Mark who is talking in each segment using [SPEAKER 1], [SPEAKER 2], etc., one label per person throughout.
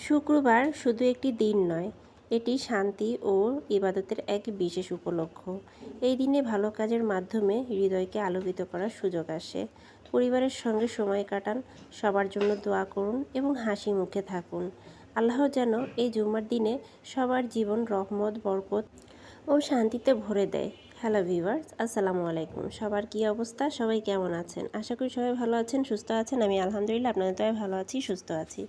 [SPEAKER 1] শুক্রবার শুধু একটি দিন নয়, এটি শান্তি ও ইবাদতের এক বিশেষ উপলক্ষ। এই দিনে ভালো কাজের মাধ্যমে হৃদয়কে আলোকিত করার সুযোগ আসে। পরিবারের সঙ্গে সময় কাটান, সবার জন্য দোয়া করুন এবং হাসি মুখে থাকুন। আল্লাহ যেন এই জুম্মার দিনে সবার জীবন রহমত, বরকত ও শান্তিতে ভরে দেয়। হ্যালো ভিউয়ার্স, আসসালামু আলাইকুম। সবার কী অবস্থা? সবাই কেমন আছেন? আশা করি সবাই ভালো আছেন, সুস্থ আছেন। আমি আলহামদুলিল্লাহ আপনাদের দয়ায় ভালো আছি, সুস্থ আছি।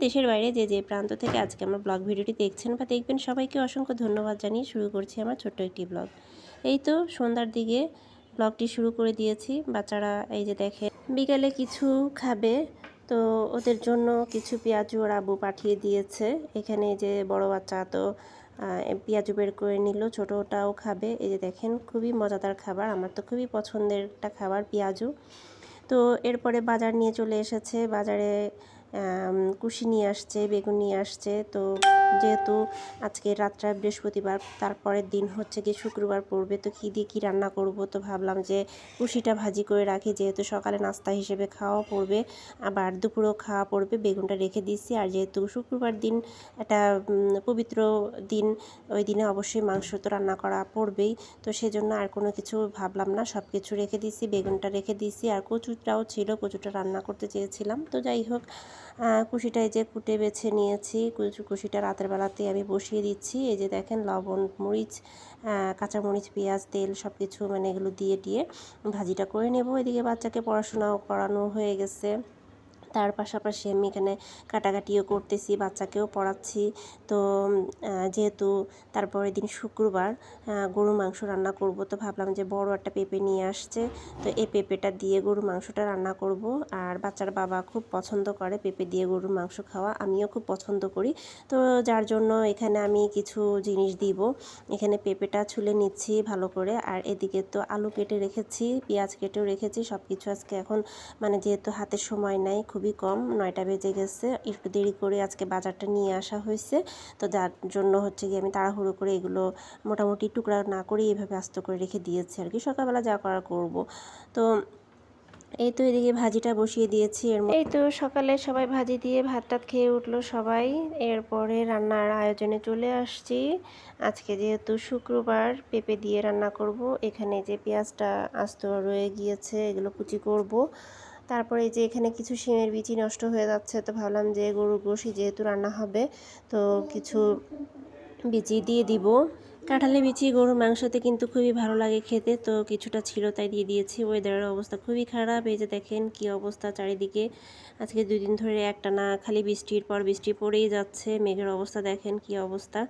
[SPEAKER 1] দেশের বাইরে যে প্রান্ত থেকে আজকে আমার ব্লগ ভিডিওটি দেখছেন বা দেখবেন, সবাইকে অসংখ্য ধন্যবাদ জানিয়ে শুরু করছি আমার ছোট্ট একটি ব্লগ। এই তো সন্ধ্যার দিকে ব্লগটি শুরু করে দিয়েছি। বাচ্চারা এই যে দেখে বিকালে কিছু খাবে, তো ওদের জন্য কিছু পেঁয়াজু ওর আব্বু পাঠিয়ে দিয়েছে। এখানে যে বড় বাচ্চা তো পেঁয়াজু বের করে নিল, ছোটোটাও খাবে। এই যে দেখেন, খুবই মজাদার খাবার, আমার তো খুবই পছন্দের একটা খাবার পেঁয়াজু। তো এরপরে বাজার নিয়ে চলে এসেছে। বাজারে কুশি নিয়ে আসছে, বেগুন নিয়ে আসছে। তো যেহেতু আজকে রাতটা বৃহস্পতিবার, তারপরের দিন হচ্ছে কি শুক্রবার পড়বে, তো কী দিয়ে কী রান্না করব, তো ভাবলাম যে কুশিটা ভাজি করে রাখি, যেহেতু সকালে নাস্তা হিসেবে খাওয়া পড়বে, আবার দুপুরেও খাওয়া পড়বে। বেগুনটা রেখে দিচ্ছি। আর যেহেতু শুক্রবার দিন একটা পবিত্র দিন, ওই দিনে অবশ্যই মাংস তো রান্না করা পড়বেই, তো সেজন্য আর কোনো কিছু ভাবলাম না, সব কিছু রেখে দিয়েছি। বেগুনটা রেখে দিয়েছি, আর কচুটাও ছিল, কচুটা রান্না করতে চেয়েছিলাম। তো যাই হোক, কুশিটাই যে কুটে বেছে নিয়েছি, কুশিটা রাতের বেলাতেই আমি বসিয়ে দিচ্ছি। এই যে দেখেন, লবণ, মরিচ, কাঁচামরিচ, পেঁয়াজ, তেল সব কিছু মানে এগুলো দিয়ে ভাজিটা করে নেব। এদিকে বাচ্চাকে পড়াশোনাও করানো হয়ে গেছে, তার পাশাপাশি আমি এখানে কাটাকাটিও করতেছি, বাচ্চাকেও পড়াচ্ছি। তো যেহেতু তারপরের দিন শুক্রবার গরুর মাংস রান্না করব, তো ভাবলাম যে বড় একটা পেঁপে নিয়ে আসছে, তো এই পেঁপেটা দিয়ে গরুর মাংসটা রান্না করব। আর বাচ্চার বাবা খুব পছন্দ করে পেঁপে দিয়ে গরুর মাংস খাওয়া, আমিও খুব পছন্দ করি। তো যার জন্য এখানে আমি কিছু জিনিস দিব। এখানে পেঁপেটা ছুলে নিচ্ছি ভালো করে, আর এদিকে তো আলু কেটে রেখেছি, পেঁয়াজ কেটেও রেখেছি। সব কিছু আজকে এখন মানে যেহেতু হাতে সময় নাই, খুবই কম, 9টা বেজে গেছে, একটু দেরি করে আজকে বাজারটা নিয়ে আসা হয়েছে। তো যার জন্য হচ্ছে কি আমি তাড়াহুড়ো করে এগুলো মোটামুটি টুকরা না করে এভাবে আস্ত করে রেখে দিয়েছি আর কি, সকালবেলা যা করার করব। তো এই তো এদিকে ভাজিটা বসিয়ে দিয়েছি। এই তো সকালে সবাই ভাজি দিয়ে ভাত টাত খেয়ে উঠলো সবাই। এরপরে রান্নার আয়োজনে চলে আসছি। আজকে যেহেতু শুক্রবার, পেঁপে দিয়ে রান্না করব। এখানে যে পেঁয়াজটা আস্ত রয়ে গিয়েছে, এগুলো কুচি করব। তারপরে যে এখানে কিছু শিমের বিচি নষ্ট হয়ে যাচ্ছে, তো ভাবলাম যে গরুর গোশি যেহেতু রান্না হবে, তো কিছু বিচি দিয়ে দিব। কাঁঠালের বিচি গরুর মাংসতে কিন্তু খুবই ভালো লাগে খেতে, তো কিছুটা ছিল তাই দিয়ে দিয়েছি। ওয়েদারের অবস্থা খুবই খারাপ, এই যে দেখেন কি অবস্থা চারিদিকে। আজকে 2 দিন ধরে একটানা খালি বৃষ্টির পর বৃষ্টি পড়েই যাচ্ছে। মেঘের অবস্থা দেখেন কি অবস্থা,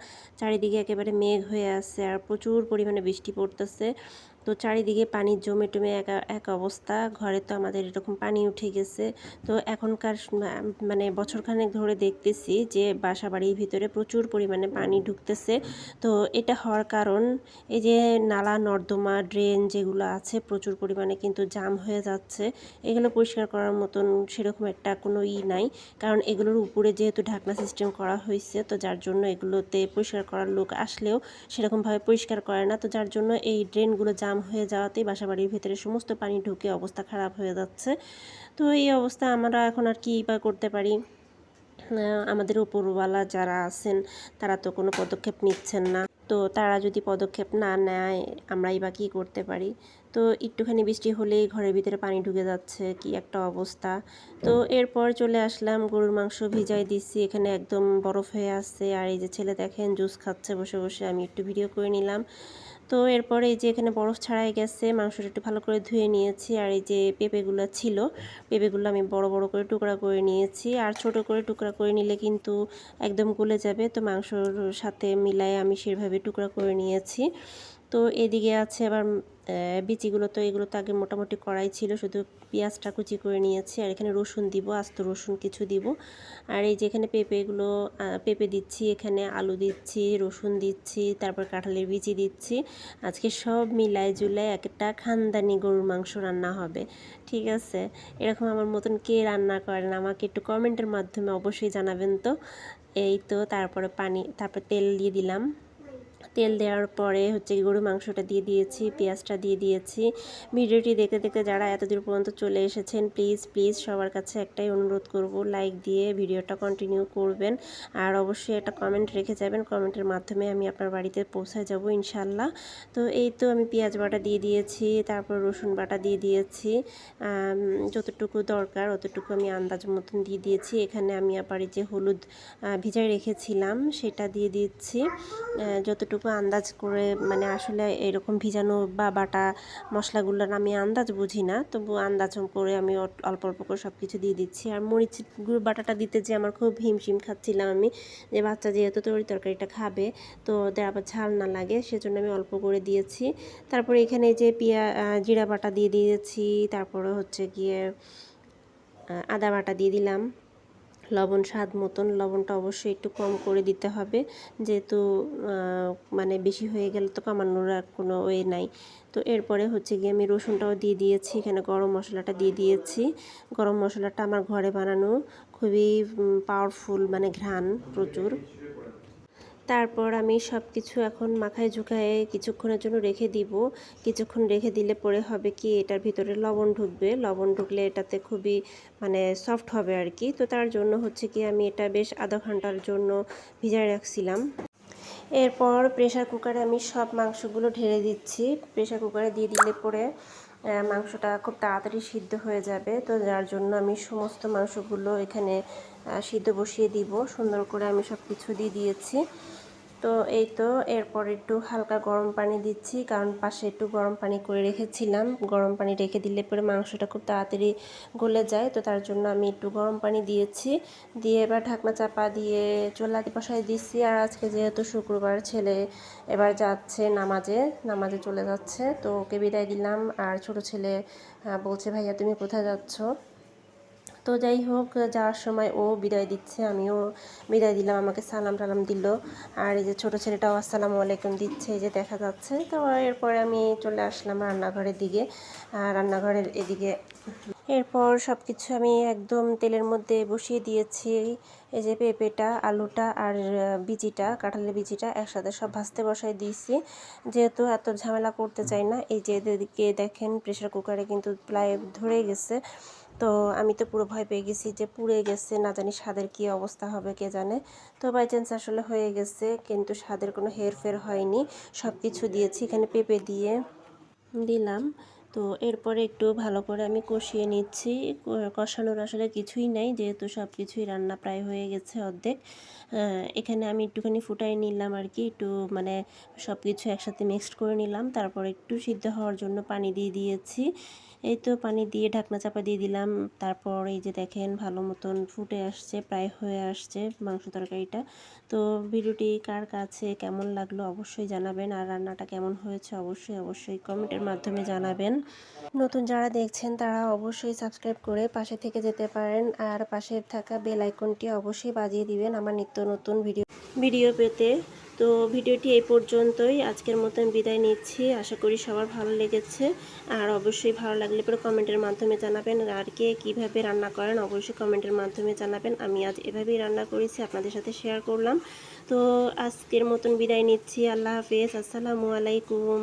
[SPEAKER 1] চারিদিকে একেবারে মেঘ হয়ে আছে আর প্রচুর পরিমাণে বৃষ্টি পড়তেছে। তো চারিদিকে পানির জমে টমে এক অবস্থা। ঘরে তো আমাদের এরকম পানি উঠে গেছে। তো এখনকার মানে বছরখানেক ধরে দেখতেছি যে বাসা বাড়ির ভিতরে প্রচুর পরিমাণে পানি ঢুকতেছে। তো এটা হওয়ার কারণ এই যে নালা নর্দমা ড্রেন যেগুলো আছে, প্রচুর পরিমাণে কিন্তু জাম হয়ে যাচ্ছে। এগুলো পরিষ্কার করার মতন সেরকম একটা কোনো নাই, কারণ এগুলোর উপরে যেহেতু ঢাকনা সিস্টেম করা হয়েছে, তো যার জন্য এগুলোতে পরিষ্কার করার লোক আসলেও সেরকমভাবে পরিষ্কার করে না। তো যার জন্য এই ড্রেনগুলো জাম হয়ে যাওয়াতেই বাসাবাড়ির ভেতরে সমস্ত পানি ঢুকে অবস্থা খারাপ হয়ে যাচ্ছে। তো এই অবস্থা আমরা এখন আর কী বা করতে পারি? আমাদের উপরওয়ালা যারা আছেন তারা তো কোনো পদক্ষেপ নিচ্ছেন না। তো তারা যদি পদক্ষেপ না নেয়, আমরাই বা কী করতে পারি? তো একটুখানি বৃষ্টি হলেই ঘরের ভিতরে পানি ঢুকে যাচ্ছে, কি একটা অবস্থা। তো এরপর চলে আসলাম, গরুর মাংস ভিজাই দিচ্ছি, এখানে একদম বরফ হয়ে আছে। আর এই যে ছেলে দেখেন জুস খাচ্ছে বসে বসে, আমি একটু ভিডিও করে নিলাম। তো এরপরে এই যে এখানে বরফ ছাড়াই গেছে, মাংসটা একটু ভালো করে ধুয়ে নিয়েছি। আর এই যে পেঁপেগুলো ছিল, পেঁপেগুলো আমি বড় বড় করে টুকরা করে নিয়েছি। আর ছোট করে টুকরা করে নিলে কিন্তু একদম গলে যাবে, তো মাংসর সাথে মিলায়ে আমি সেভাবে টুকরা করে নিয়েছি। তো এদিকে আছে আবার বিচিগুলো, তো এগুলো তো আগে মোটামুটি কড়াই ছিল, শুধু পেঁয়াজটা কুচি করে নিয়েছি। আর এখানে রসুন দিব, আস্ত রসুন কিছু দিব। আর এই যে এখানে পেঁপে দিচ্ছি, এখানে আলু দিচ্ছি, রসুন দিচ্ছি, তারপর কাঁঠালের বিচি দিচ্ছি। আজকে সব মিলায় জুলায় একটা খানদানি গরুর মাংস রান্না হবে, ঠিক আছে? এরকম আমার মতন কে রান্না করেন আমাকে একটু কমেন্টের মাধ্যমে অবশ্যই জানাবেন। তো এই তো তারপরে তারপর তেল দিয়ে দিলাম। তেল দেওয়ার পরে হচ্ছে গরু মাংসটা দিয়ে দিয়েছি, পেঁয়াজটা দিয়ে দিয়েছি। ভিডিওটি দেখতে দেখতে যারা এতদূর পর্যন্ত চলে এসেছেন প্লিজ প্লিজ সবার কাছে একটাই অনুরোধ করব, লাইক দিয়ে ভিডিওটা কন্টিনিউ করবেন আর অবশ্যই একটা কমেন্ট রেখে যাবেন। কমেন্টের মাধ্যমে আমি আপনার বাড়িতে পৌঁছায় যাব ইনশাল্লাহ। তো এই তো আমি পেঁয়াজ বাটা দিয়ে দিয়েছি, তারপর রসুন বাটা দিয়ে দিয়েছি, যতটুকু দরকার অতটুকু আমি আন্দাজ মতন দিয়ে দিয়েছি। এখানে আমি আবার যে হলুদ ভিজায় রেখেছিলাম সেটা দিয়ে দিচ্ছি, যতটুকু আন্দাজ করে, মানে আসলে এরকম ভিজানো বা বাটা মশলাগুলোর আমি আন্দাজ বুঝি না, তবু আন্দাজ করে আমি অল্প অল্প করে সব কিছু দিয়ে দিচ্ছি। আর মরিচ গুঁড়ো বাটাটা দিতে যে আমার খুব হিমশিম খাচ্ছিলাম আমি, যে বাচ্চা যেহেতু তরকারিটা খাবে তো ওদের আবার ঝাল না লাগে, সেজন্য আমি অল্প করে দিয়েছি। তারপরে এখানে যে জিরা বাটা দিয়ে দিয়েছি, তারপরে হচ্ছে গিয়ে আদা বাটা দিয়ে দিলাম, লবণ স্বাদ মতন, লবণটা অবশ্যই একটু কম করে দিতে হবে, যেহেতু মানে বেশি হয়ে গেলে তো কমানোর আর কোনো ওয়ে নাই। তো এরপরে হচ্ছে গিয়ে আমি রসুনটাও দিয়ে দিয়েছি, এখানে গরম মশলাটা দিয়ে দিয়েছি। গরম মশলাটা আমার ঘরে বানানো, খুবই পাওয়ারফুল, মানে ঘ্রাণ প্রচুর। তারপর আমি সব কিছু এখন মাখায় ঝুঁকায় কিছুক্ষণের জন্য রেখে দিব। কিছুক্ষণ রেখে দিলে পরে হবে কি, এটার ভিতরে লবণ ঢুকবে, লবণ ঢুকলে এটাতে খুবই মানে সফট হবে আর কি। তো তার জন্য হচ্ছে কি আমি এটা বেশ আধা ঘন্টার জন্য ভিজায় রাখছিলাম। এরপর প্রেসার কুকারে আমি সব মাংসগুলো ঢেলে দিচ্ছি। প্রেসার কুকারে দিয়ে দিলে পরে মাংসটা খুব তাড়াতাড়ি সিদ্ধ হয়ে যাবে। তো যার জন্য আমি সমস্ত মাংসগুলো এখানে সিদ্ধ বসিয়ে দিব। সুন্দর করে আমি সব কিছু দিয়ে দিয়েছি। তো এই তো এরপর একটু হালকা গরম পানি দিচ্ছি, কারণ পাশে একটু গরম পানি করে রেখেছিলাম। গরম পানি রেখে দিলে পরে মাংসটা খুব তাড়াতাড়ি গলে যায়, তো তার জন্য আমি একটু গরম পানি দিয়েছি। দিয়ে এবার ঢাকনা চাপা দিয়ে চুলাতে বসাই দিচ্ছি। আর আজকে যেহেতু শুক্রবার, ছেলে এবার যাচ্ছে নামাজে চলে যাচ্ছে, তো ওকে বিদায় দিলাম। আর ছোট ছেলে বলছে ভাইয়া তুমি কোথায় যাচ্ছ? তো যাই হোক, যাওয়ার সময় ও বিদায় দিচ্ছে, আমিও বিদায় দিলাম, আমাকে সালাম টালাম দিল। আর এই যে ছোটো ছেলেটাও আসসালামু আলাইকুম দিচ্ছে, এই যে দেখা যাচ্ছে। তো এরপরে আমি চলে আসলাম রান্নাঘরের দিকে, রান্নাঘরের এদিকে। এরপর সব কিছু আমি একদম তেলের মধ্যে বসিয়ে দিয়েছি। এই যে পেঁপেটা, আলুটা আর কাঁঠালের বিচিটা একসাথে সব ভাজতে বসাই দিয়েছি, যেহেতু এত ঝামেলা করতে চাই না। এই যে এদিকে দেখেন প্রেশার কুকারে কিন্তু প্রায় ধরে গেছে। তো আমি তো পুরো ভয় পেয়ে গেছি যে পুড়ে গেছে, না জানি স্বাদের কী অবস্থা হবে কে জানে। তো বাই চান্স আসলে হয়ে গেছে, কিন্তু স্বাদের কোনো হেরফের হয়নি। সব কিছু দিয়েছি, এখানে পেঁপে দিয়ে দিলাম। তো এরপরে একটু ভালো করে আমি কষিয়ে নিচ্ছি। কষানোর আসলে কিছুই নাই, যেহেতু সব কিছুই রান্না প্রায় হয়ে গেছে অর্ধেক। এখানে আমি একটুখানি ফুটাই নিলাম আর কি, একটু মানে সব কিছু একসাথে মিক্সড করে নিলাম। তারপর একটু সিদ্ধ হওয়ার জন্য পানি দিয়ে দিয়েছি। এই তো পানি দিয়ে ঢাকনা চাপা দিয়ে দিলাম। তারপর এই যে দেখেন ভালো মতন ফুটে আসছে, প্রায় হয়ে আসছে মাংস তরকারিটা। তো ভিডিওটি কার কাছে কেমন লাগলো অবশ্যই জানাবেন, আর রান্নাটা কেমন হয়েছে অবশ্যই কমেন্টের মাধ্যমে জানাবেন। নতুন যারা দেখছেন তারা অবশ্যই সাবস্ক্রাইব করে পাশে থেকে যেতে পারেন, আর পাশে থাকা বেল আইকনটি অবশ্যই বাজিয়ে দিবেন আমার নিত্য নতুন ভিডিও পেতে। তো ভিডিওটি এই পর্যন্তই, আজকের মতন বিদায় নিচ্ছি। আশা করি সবার ভালো লেগেছে, আর অবশ্যই ভালো লাগলে পরে কমেন্টের মাধ্যমে জানাবেন। আর কে কীভাবে রান্না করেন অবশ্যই কমেন্টের মাধ্যমে জানাবেন। আমি আজ এভাবেই রান্না করেছি, আপনাদের সাথে শেয়ার করলাম। তো আজকের মতন বিদায় নিচ্ছি। আল্লাহ হাফেজ, আসসালামু আলাইকুম।